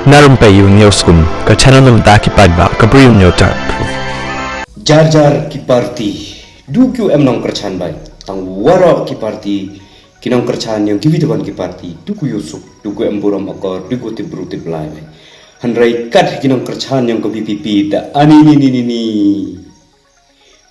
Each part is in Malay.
narum payu newskum ka channel num ta ki padba ka prium nyota jar jar ki party du em nong kerchan bai tang waro ki party kinong kerchan yang kiwi depan ki party du yusuk du em buram akor du tibru tiblai bai hanrai kat kinong kerchan yang ko PPP da ani ni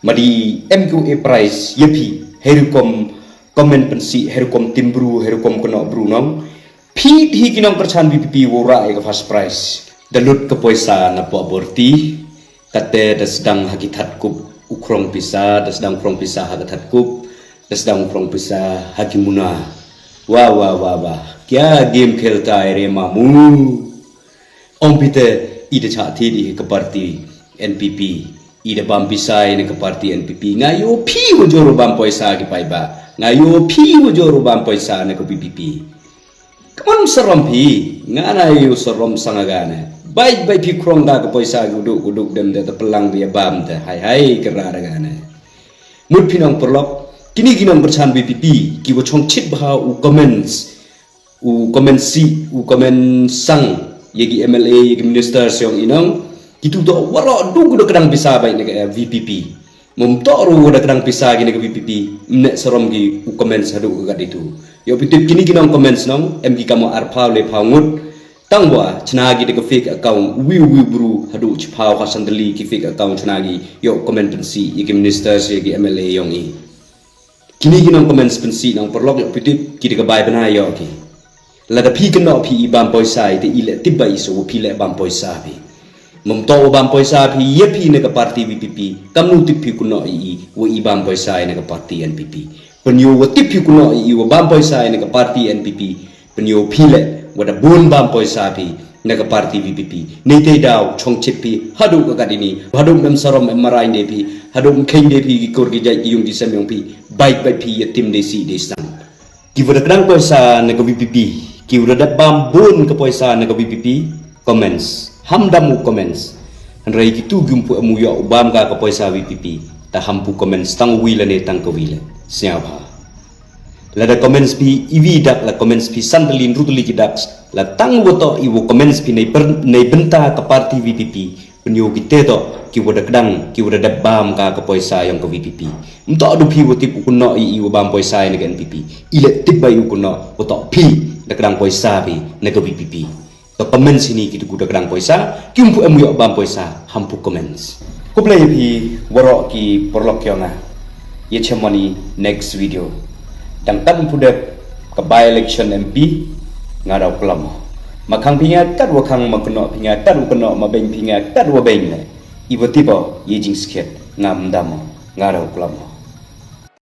madi MQA price yepi herukom comment pensi herukom timbru herukom kono brunong Pit hi kinong kerchan PPP wora ke first prize dalut ke poisa na po aborti kate da sedang hakitat kup ukrong pisa da sedang ukrong pisa hakitat kup da sedang ukrong pisa hakimuna wah kya game khelta ere mamu om pite ide chati di ke parti NPP ide bam pisa ini ke parti NPP ngayo pi wojoro bam poisa ki paiba ngayo pi wojoro bam poisa ne ke PPP Kamu seram pi, ngana yu seram sangagana. Baik pi krong da ke poisa guduk dem de pelang dia bam de. Hai kerana gana. Mut pinang perlok, kini ginang bercan BPP, ki wo chong chit bah u comments sang yegi MLA yegi minister siang inang kitu do wala du kadang bisa baik ne VPP. Mum toru da kadang bisa gini ke VPP, nek seram gi u comments hadu kat itu. Yo pitip kini kinong comments nong MG kamu arpa le pangut tangwa chnagi de fake account wi bru hadu chpao ka sandali ki fake account chnagi yo comment pensi yegi ministers yegi MLA yong i kini kinong comments pensi nong perlok yo pitip ki de bai bana yo ki la da pi kno pi bam poisa ite ile tiba iso pi le bam poisa pi mum to bam poisa pi ye pi ne ka parti VPP kamnu tipi kuno I wo I bam poisa ne ka parti NPP penyo watip yu kuno I wa bam poisa ne ka parti NPP penyo phile wada bun bam poisa pi ne ka parti VPP nei te daw chong chip pi hadu ka kadini hadu mem sarom em marai ne pi hadu kheng de pi kor gi jai yung di sem yung pi baik pi yatim de si de sang ki wada kadang poisa ne ka VPP ki wada bam bun ka poisa ne ka VPP comments hamdamu comments rai ki tu gumpu amu ya bam ka poisa VPP ta hampu comments tang wila ne tang ka wila siapa lada comments pi iwi dak la comments pi sandalin rutuli kidak la tang woto iwo comments pi nei benta ka parti VPP penyo kite to ki woda kadang ki woda dabam ka poisa yang ka VPP mto adu pi woti kuno iwo bam poisa ne ka NPP ile tiba yu kuno woto pi da kadang poisa pi ne ka VPP to comments ini kitu kuda kadang poisa kimpu amu yo bam poisa hampu comments ko play pi woro ki porlok yona ye chemani next video dang tan pude ke by election MP ngarau kelam makang pingat kat wakang makno pingat kat wakno mabeng pingat kat wabeng le ibo tipo ye jing sket ngam damo ngarau kelam